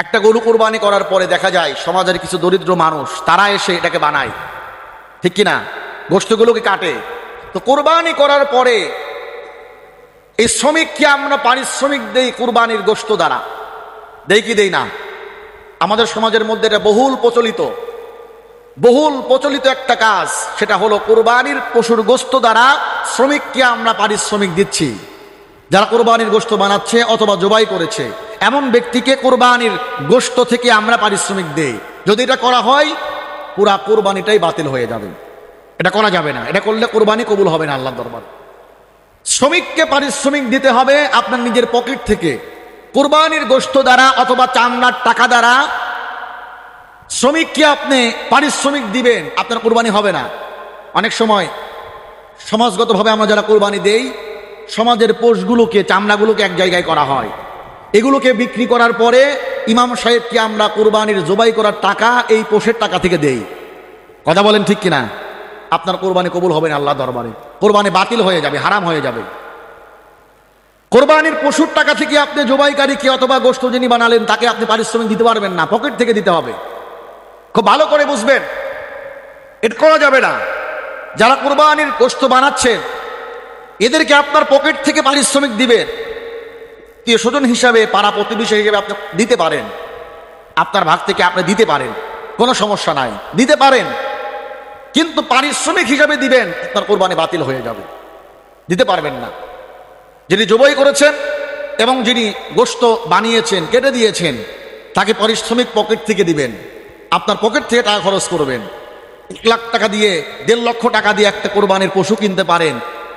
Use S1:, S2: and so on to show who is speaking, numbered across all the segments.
S1: একটা গরু কোরবানি করার পরে দেখা যায় সমাজের কিছু দরিদ্র মানুষ তারা এসে এটাকে বানায়, ঠিক কিনা, গোশতগুলোকে কাটে। তো কোরবানি করার পরে এই শ্রমিককে আমরা পারিশ্রমিক দেই কোরবানির গোশত দ্বারা, দেই কি দেই না? আমাদের সমাজের মধ্যে এটা বহুল প্রচলিত একটা কাজ, সেটা হলো কোরবানির পশুর গোশত দ্বারা শ্রমিককে আমরা পারিশ্রমিক দিচ্ছি। যারা কোরবানির গোশত বানাচ্ছে অথবা জবাই করেছে এমন ব্যক্তিকে কোরবানির গোশত থেকে আমরা পারিশ্রমিক দেই। যদি এটা করা হয় পুরা কোরবানিটাই বাতিল হয়ে যাবে, এটা করা যাবে না। এটা করলে কোরবানি কবুল হবে না আল্লাহর দরবার। শ্রমিককে পারিশ্রমিক দিতে হবে আপনার নিজের পকেট থেকে। কোরবানির গোশত দ্বারা অথবা চামড়ার টাকা দ্বারা শ্রমিককে আপনি পারিশ্রমিক দিবেন, আপনার কোরবানি হবে না। অনেক সময় সমাজগতভাবে আমরা যারা কোরবানি দেই, সমাজের পোষগুলোকে, চামড়াগুলোকে এক জায়গায় করা হয়, এগুলোকে বিক্রি করার পরে ইমাম সাহেবকে আমরা কোরবানির জবাই করার টাকা এই পোষের টাকা থেকে দেই। কথা বলেন ঠিক কিনা? আপনার কোরবানি কবুল হবে না আল্লাহ দরবারে, কোরবানি বাতিল হয়ে যাবে, হারাম হয়ে যাবে। কোরবানির পশুর টাকা থেকে আপনি জবাইকারীকে অথবা গোশত যিনি বানালেন তাকে আপনি পারিশ্রমিক দিতে পারবেন না, পকেট থেকে দিতে হবে। খুব ভালো করে বুঝবেন, এটা করা যাবে না। যারা কোরবানির গোশত বানাচ্ছেন এদেরকে আপনার পকেট থেকে পারিশ্রমিক দিবেন। স্বজন হিসাবে, পাড়া প্রতিবেশী হিসেবে আপনি দিতে পারেন, আপনার ভাগ থেকে আপনি দিতে পারেন, কোনো সমস্যা নাই, দিতে পারেন। কিন্তু পারিশ্রমিক হিসাবে দিবেন, আপনার কোরবানি বাতিল হয়ে যাবে, দিতে পারবেন না। যিনি জবাই করেছেন এবং যিনি গোশত বানিয়েছেন, কেটে দিয়েছেন, তাকে পারিশ্রমিক পকেট থেকে দিবেন। আপনার পকেট থেকে টাকা খরচ করবেন। 1 লাখ টাকা দিয়ে, 1.5 লক্ষ টাকা দিয়ে একটা কোরবানির পশু কিনতে পারেন,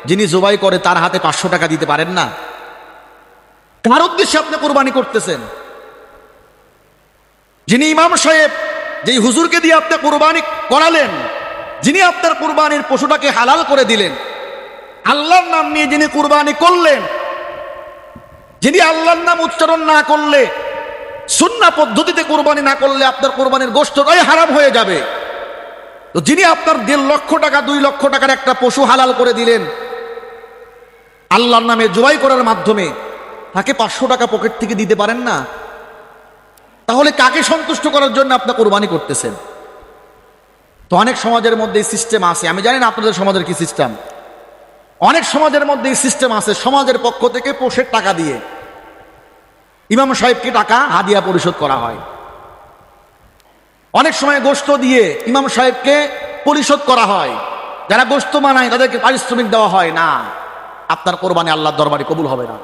S1: যিনি জবাই করে তার হাতে 500 টাকা দিতে পারেন না। কার উদ্দেশ্যে আপনি কোরবানি করতেছেন? যিনি ইমাম সাহেব, যেই হুজুরকে দিয়ে আপনি কোরবানি করালেন, যিনি আপনার কোরবানির পশুটাকে হালাল করে দিলেন, আল্লাহর নাম নিয়ে যিনি কোরবানি করলেন, যিনি আল্লাহর নাম উচ্চারণ না করলে, সুন্নাহ পদ্ধতিতে কোরবানি না করলে আপনার কোরবানির গোশতটাই হারাম হয়ে যাবে। তো যিনি আপনার 1.5 লক্ষ টাকা, 2 লক্ষ টাকার একটা পশু হালাল করে দিলেন আল্লাহর নামে জবাই করার মাধ্যমে, তাকে 500 টাকা পকেট থেকে দিতে পারেন না? তাহলে কাকে সন্তুষ্ট করার জন্য আপনি কোরবানি করতেছেন? তো অনেক সমাজের মধ্যে এই সিস্টেম আছে, আমি জানি না আপনাদের সমাজের কি সিস্টেম। অনেক সমাজের মধ্যে এই সিস্টেম আছে, সমাজের পক্ষ থেকে পোষের টাকা দিয়ে ইমাম সাহেবকে টাকা হাদিয়া পরিশোধ করা হয়। অনেক সময় গোশত দিয়ে ইমাম সাহেবকে পরিশোধ করা হয়। যারা গোশত বানায় তাদেরকে পারিশ্রমিক দেওয়া হয় না। আপনার কোরবানি আল্লাহর দরবারে কবুল হবে না।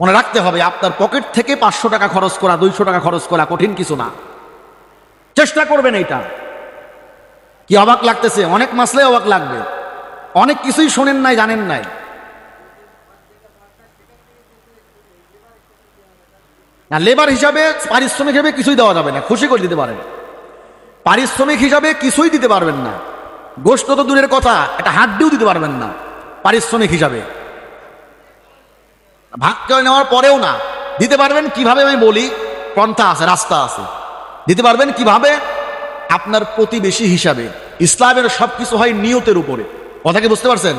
S1: মনে রাখতে হবে, আপনার পকেট থেকে 500 টাকা খরচ করা, 200 টাকা খরচ করা কঠিন কিছু না। চেষ্টা করবেন এইটা। কি অবাক লাগতেছে? অনেক মাসলে অবাক লাগবে, অনেক কিছুই শোনেন নাই, জানেন নাই। না, লেবার হিসাবে, পারিশ্রমিক হিসাবে কিছুই দেওয়া যাবে না। খুশি করে দিতে পারেন, পারিশ্রমিক হিসাবে কিছুই দিতে পারবেন না। গোশত তো দূরের কথা, একটা হাড্ডিও দিতে পারবেন না পারিশ্রমিক হিসাবে। ভাগ করে নেওয়ার পরেও না দিতে পারবেন। কিভাবে আমি বলি, পন্থা আছে, রাস্তা আছে। দিতে পারবেন কিভাবে? আপনার প্রতিবেশী হিসাবে। ইসলামের সবকিছু হয় নিয়তের উপরে। কথা কি বুঝতে পারছেন?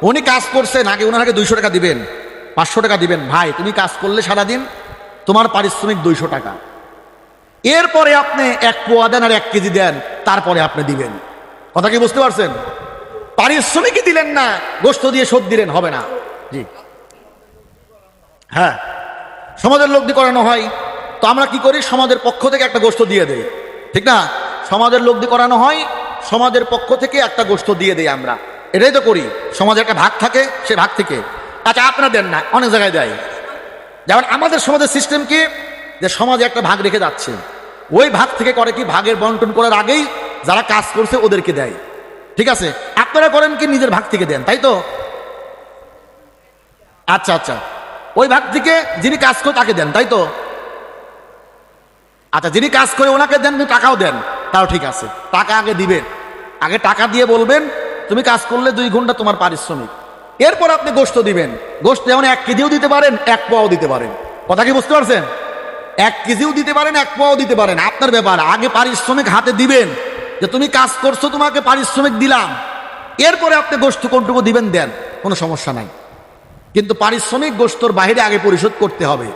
S1: উনি কাজ করছেন, আগে ওনাকে 200 টাকা দিবেন, 500 টাকা দিবেন। ভাই, তুমি কাজ করলে সারাদিন, তোমার পারিশ্রমিক 200 টাকা। এরপরে আপনি 1 পোয়া দেন আর 1 কেজি দেন, তারপরে আপনি দিবেন। কথা কি বুঝতে পারছেন? পারিশ্রমিকই দিলেন না, গোশত দিয়ে শোধ দিলেন, হবে না। জি হ্যাঁ, সমাজের লোক দিয়ে করানো হয়। তো আমরা কি করি? সমাজের পক্ষ থেকে একটা গোশত দিয়ে দেই, ঠিক না? সমাজের লোক দিয়ে করানো হয়, সমাজের পক্ষ থেকে একটা গোশত দিয়ে দেই আমরা। এটাই তো করি। সমাজের একটা ভাগ থাকে, সে ভাগ থেকে। আচ্ছা, আপনারা দেন না, অনেক জায়গায় দেয়। যেমন আমাদের সমাজের সিস্টেম কি, যে সমাজে একটা ভাগ রেখে যাচ্ছে, ওই ভাগ থেকে করে কি, ভাগের বন্টন করার আগেই যারা কাজ করছে ওদেরকে দেয়। ঠিক আছে? আপনারা করেন কি, নিজের ভাগ থেকে দেন, তাই তো? আচ্ছা আচ্ছা, ওই ভাগ থেকে যিনি কাজ করে তাকে দেন, তাই তো? আচ্ছা, যিনি কাজ করে ওনাকে দেন, টাকাও দেন, তাও ঠিক আছে। টাকা আগে দিবেন, আগে টাকা দিয়ে বলবেন তুমি কাজ করলে 2 ঘন্টা তোমার পারিশ্রমিক। এরপর আপনি গোশত দিবেন। গোশত যেমন 1 কেজিও দিতে পারেন, 1 পোয়াও দিতে পারেন। কথা কি বুঝতে পারছেন? 1 কেজিও দিতে পারেন, 1 পোয়াও দিতে পারেন, আপনার ব্যাপার। আগে পারিশ্রমিক হাতে দিবেন, যে তুমি কাজ করছো, তোমাকে পারিশ্রমিক দিলাম। এরপরে আপনি গোশত কোনটুকু দিবেন দেন, কোনো সমস্যা নাই। কিন্তু পারিশ্রমিক গোশতর বাইরে আগে পরিশোধ করতে হবে।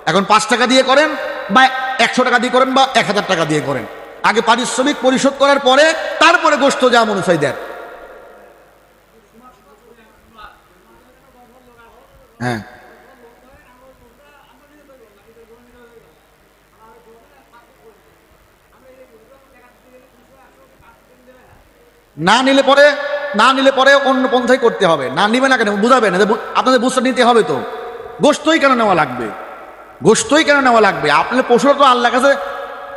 S1: এখন 5 টাকা দিয়ে করেন বা 100 টাকা দিয়ে করেন বা 1000 টাকা দিয়ে করেন, আগে পারিশ্রমিক পরিশোধ করার পরে তারপরে গোশত যা মনে চাই দেন। হ্যাঁ, না নিলে পরে অন্য পন্থাই করতে হবে। না নিবে না কেন বুঝাবেন, আপনাদের বুঝতে নিতে হবে তো। গোশতই কেন নেওয়া লাগবে? গোশতই কেন নেওয়া লাগবে? আপনার পশুরা তো আল্লাহর কাছে,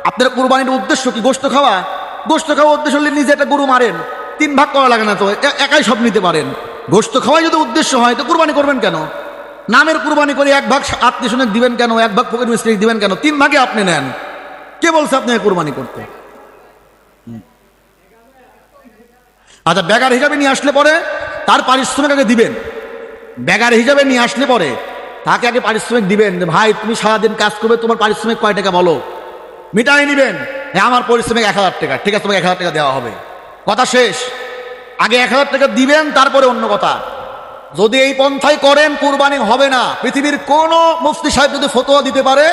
S1: আপনার কুরবানির উদ্দেশ্য কি গোশত খাওয়া? গোশত খাওয়া উদ্দেশ্য হলে নিজে একটা গরু মারেন, 3 ভাগ করা লাগে না তো, একাই সব নিতে পারেন। গোশত খাওয়াই যদি উদ্দেশ্য হয় তো কুরবানি করবেন কেন? নামের কুরবানি করে 1 ভাগ আত্মীয় স্বজন দিবেন কেন, 1 ভাগ ফকির মিস্ত্রি দিবেন কেন? 3 ভাগে আপনি নেন। কে বলছে আপনাকে কুরবানি করতে? আচ্ছা, বেগার হিসাবে নিয়ে আসলে পরে তার পারিশ্রমিক আগে দিবেন। বেগার হিসাবে নিয়ে আসলে পরে তাকে আগে পারিশ্রমিক দিবেন যে ভাই তুমি সারাদিন কাজ করবে, তোমার পারিশ্রমিক কয় টাকা বলো, মিটাই নিবেন। হ্যাঁ, আমার পারিশ্রমিক 1000 টাকা, ঠিক আছে তোমাকে 1000 টাকা দেওয়া হবে, কথা শেষ। আগে 1000 টাকা দিবেন, তারপরে অন্য কথা। যদি এই পন্থায় করেন কুরবানি হবে না। পৃথিবীর কোন মুফতি সাহেব যদি ফতোয়া দিতে পারে,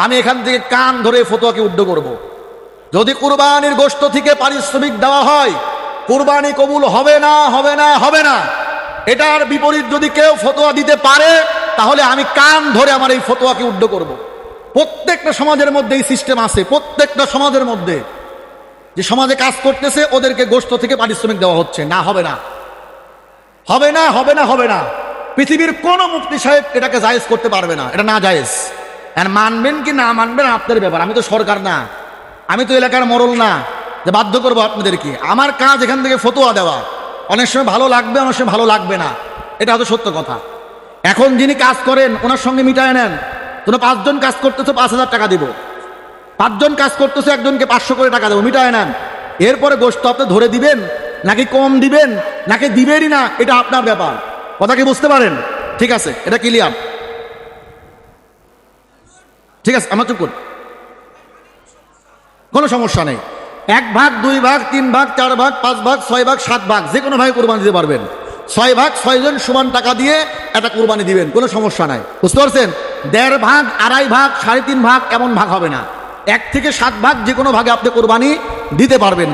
S1: আমি এখান থেকে কান ধরে ফতোয়াকে উদ্ধ করব। যদি কুরবানির গোশত থেকে পারিশ্রমিক দেওয়া হয়, কুরবানি কবুল হবে না, হবে না, হবে না। এটার বিপরীত যদি কেউ ফতোয়া দিতে পারে, তাহলে আমি কান ধরে আমার এই ফতোয়াকে উদ্ধ করব। প্রত্যেকটা সমাজের মধ্যে এই সিস্টেম আছে, প্রত্যেকটা সমাজের মধ্যে যে সমাজে কাজ করতেছে ওদেরকে গোশত থেকে পারিশ্রমিক দেওয়া হচ্ছে না। হবে না, হবে না, হবে না, হবে না। পৃথিবীর কোন মুফতি সাহেব এটাকে জায়েজ করতে পারবে না, এটা না জায়েজ। আর মানবেন কি না মানবেন আপনার ব্যাপার। আমি তো সরকার না, আমি তো এলাকার মরল না যে বাধ্য করবো আপনাদেরকে। আমার কাজ এখান থেকে ফতোয়া দেওয়া। অনেক সময় ভালো লাগবে, অনেক সময় ভালো লাগবে না, এটা হয়তো সত্য কথা। এখন যিনি কাজ করেন ওনার সঙ্গে মিটায় নেন, তোমরা 5 জন কাজ করতেছো 5000 টাকা দিব, 5 জন কাজ করতেছো একজনকে 500 করে টাকা দেবো, মিটায় নেন। এরপরে গোশত আপনি ধরে দিবেন নাকি কম দিবেন নাকি দিবেনই না, এটা আপনার ব্যাপার। কথা কি বুঝতে পারেন? ঠিক আছে, এটা ক্লিয়ার? ঠিক আছে, আমার চুপ করুন, কোনো সমস্যা নেই। 1 ভাগ, 2 ভাগ, 3 ভাগ, 4 ভাগ, 5 ভাগ, 6 ভাগ, 7 ভাগ, যে কোনো ভাগে কোরবানি দিতে পারবেন। 6 ভাগ 6 জন সমান টাকা দিয়ে একটা কোরবানি দিবেন, কোনো সমস্যা নাই। বুঝতে পারছেন? 1.5 ভাগ, 2.5 ভাগ, 3.5 ভাগ এমন ভাগ হবে না। 1 থেকে 7 ভাগ যে কোনো ভাগে আপনি কোরবানি দিতে পারবেন।